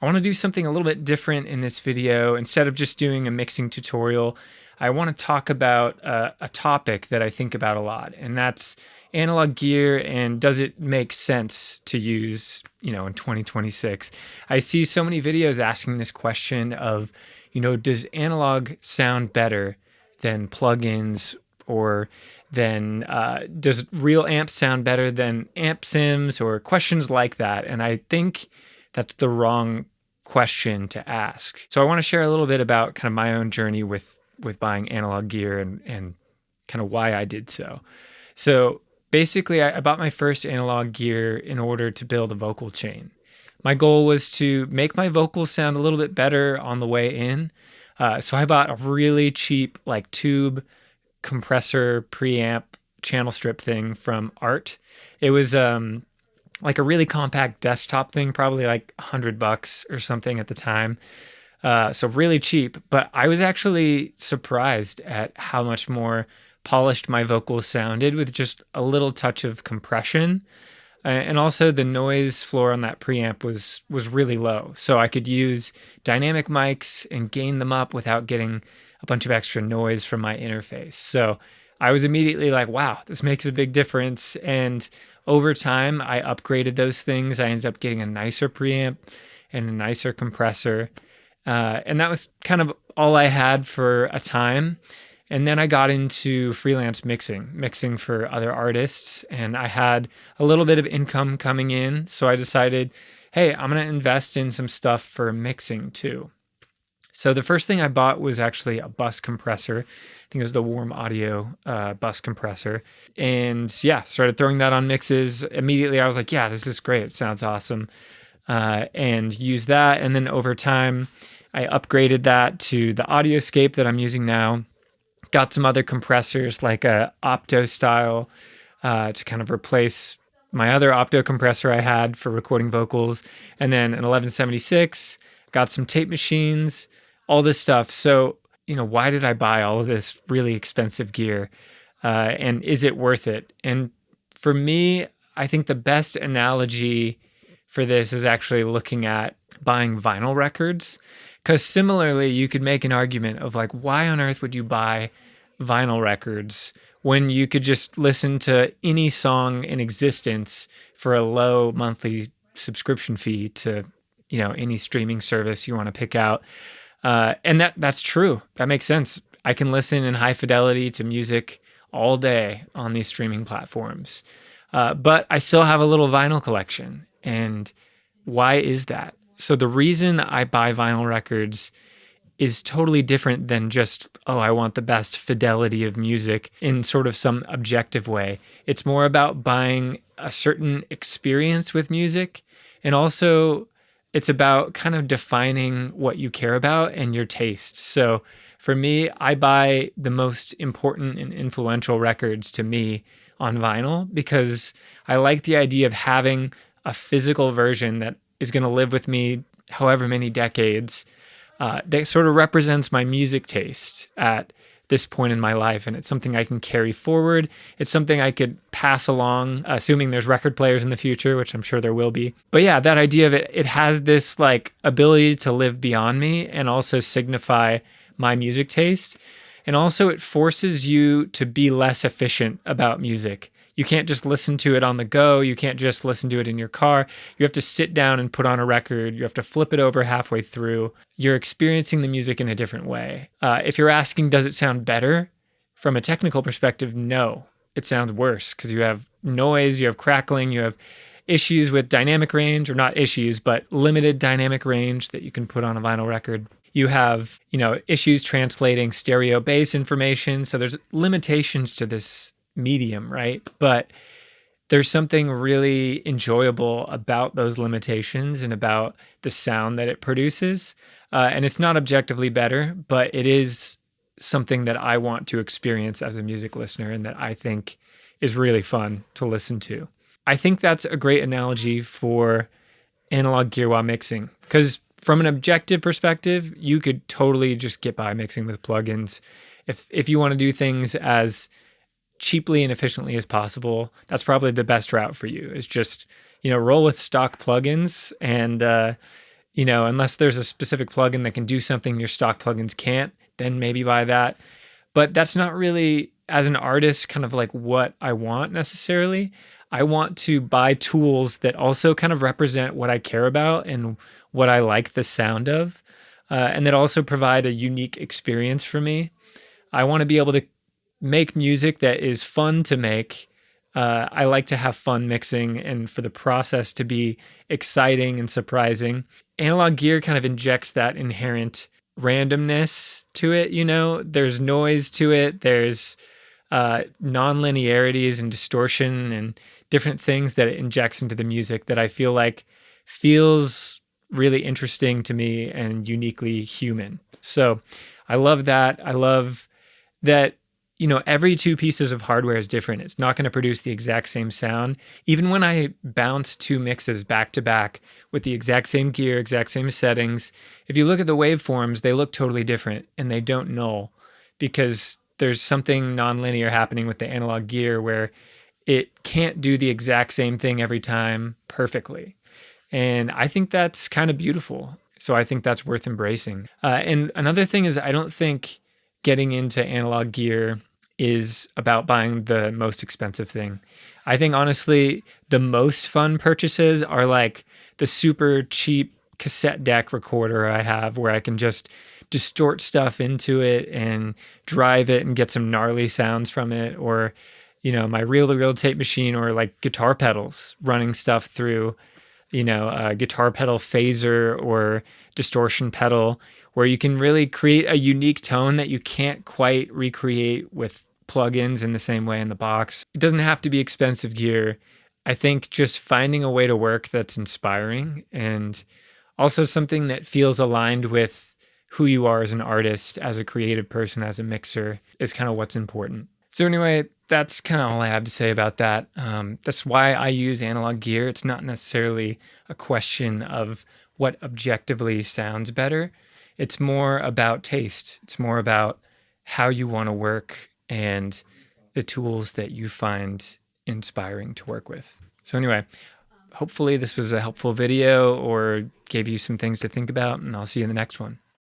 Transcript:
I want to do something a little bit different in this video. Instead of just doing a mixing tutorial, I want to talk about a topic that I think about a lot, and that's analog gear and does it make sense to use, in 2026. I see so many videos asking this question of, does analog sound better than plugins, or then does real amps sound better than amp sims, or questions like that? And I think that's the wrong question to ask. So I want to share a little bit about kind of my own journey with buying analog gear and kind of why I did so. So basically, I bought my first analog gear in order to build a vocal chain. My goal was to make my vocals sound a little bit better on the way in. So I bought a really cheap tube compressor preamp channel strip thing from Art. It was like a really compact desktop thing, probably like $100 or something at the time. So really cheap, but I was actually surprised at how much more polished my vocals sounded with just a little touch of compression. And also the noise floor on that preamp was really low. So I could use dynamic mics and gain them up without getting a bunch of extra noise from my interface. So I was immediately like, wow, this makes a big difference. And over time, I upgraded those things. I ended up getting a nicer preamp and a nicer compressor. And that was kind of all I had for a time. And then I got into freelance mixing for other artists. And I had a little bit of income coming in. So I decided, hey, I'm going to invest in some stuff for mixing too. So the first thing I bought was actually a bus compressor. I think it was the Warm Audio bus compressor. And yeah, started throwing that on mixes. Immediately I was like, yeah, this is great. It sounds awesome. And use that. And then over time, I upgraded that to the Audioscape that I'm using now. Got some other compressors like a Opto style to kind of replace my other Opto compressor I had for recording vocals. And then an 1176, got some tape machines, all this stuff. So, why did I buy all of this really expensive gear? And is it worth it? And for me, I think the best analogy for this is actually looking at buying vinyl records. Because similarly, you could make an argument of why on earth would you buy vinyl records when you could just listen to any song in existence for a low monthly subscription fee to, any streaming service you want to pick out. And that's true. That makes sense. I can listen in high fidelity to music all day on these streaming platforms. But I still have a little vinyl collection. And why is that? So the reason I buy vinyl records is totally different than just, I want the best fidelity of music in sort of some objective way. It's more about buying a certain experience with music. And also it's about kind of defining what you care about and your tastes. So for me, I buy the most important and influential records to me on vinyl because I like the idea of having a physical version that is going to live with me however many decades, that sort of represents my music taste at this point in my life. And it's something I can carry forward. It's something I could pass along, assuming there's record players in the future, which I'm sure there will be. But yeah, that idea of it has this ability to live beyond me and also signify my music taste. And also it forces you to be less efficient about music. You can't just listen to it on the go. You can't just listen to it in your car. You have to sit down and put on a record. You have to flip it over halfway through. You're experiencing the music in a different way. If you're asking, does it sound better? From a technical perspective, no. It sounds worse because you have noise, you have crackling, you have issues with dynamic range, or not issues, but limited dynamic range that you can put on a vinyl record. You have, issues translating stereo bass information. So there's limitations to this medium, right? But there's something really enjoyable about those limitations and about the sound that it produces. And it's not objectively better, but it is something that I want to experience as a music listener and that I think is really fun to listen to. I think that's a great analogy for analog gear while mixing, because from an objective perspective, you could totally just get by mixing with plugins. If you want to do things as cheaply and efficiently as possible, that's probably the best route for you, is just, roll with stock plugins and, unless there's a specific plugin that can do something your stock plugins can't, then maybe buy that. But that's not really, as an artist, kind of like what I want necessarily. I want to buy tools that also kind of represent what I care about and what I like the sound of, and that also provide a unique experience for me. I want to be able to make music that is fun to make. I like to have fun mixing and for the process to be exciting and surprising. Analog gear kind of injects that inherent randomness to it. There's noise to it. There's non-linearities and distortion and different things that it injects into the music that I feel like feels really interesting to me and uniquely human. So I love that. I love that, every two pieces of hardware is different. It's not going to produce the exact same sound. Even when I bounce two mixes back to back with the exact same gear, exact same settings, if you look at the waveforms, they look totally different and they don't null because there's something nonlinear happening with the analog gear where it can't do the exact same thing every time perfectly. And I think that's kind of beautiful. So I think that's worth embracing. And another thing is, I don't think getting into analog gear is about buying the most expensive thing. I think honestly, the most fun purchases are like the super cheap cassette deck recorder I have where I can just distort stuff into it and drive it and get some gnarly sounds from it, or my reel-to-reel tape machine, or like guitar pedals running stuff through a guitar pedal phaser or distortion pedal, where you can really create a unique tone that you can't quite recreate with plugins in the same way in the box. It doesn't have to be expensive gear. I think just finding a way to work that's inspiring and also something that feels aligned with who you are as an artist, as a creative person, as a mixer is kind of what's important. So anyway, that's kind of all I have to say about that. That's why I use analog gear. It's not necessarily a question of what objectively sounds better. It's more about taste. It's more about how you want to work and the tools that you find inspiring to work with. So anyway, hopefully this was a helpful video or gave you some things to think about, and I'll see you in the next one.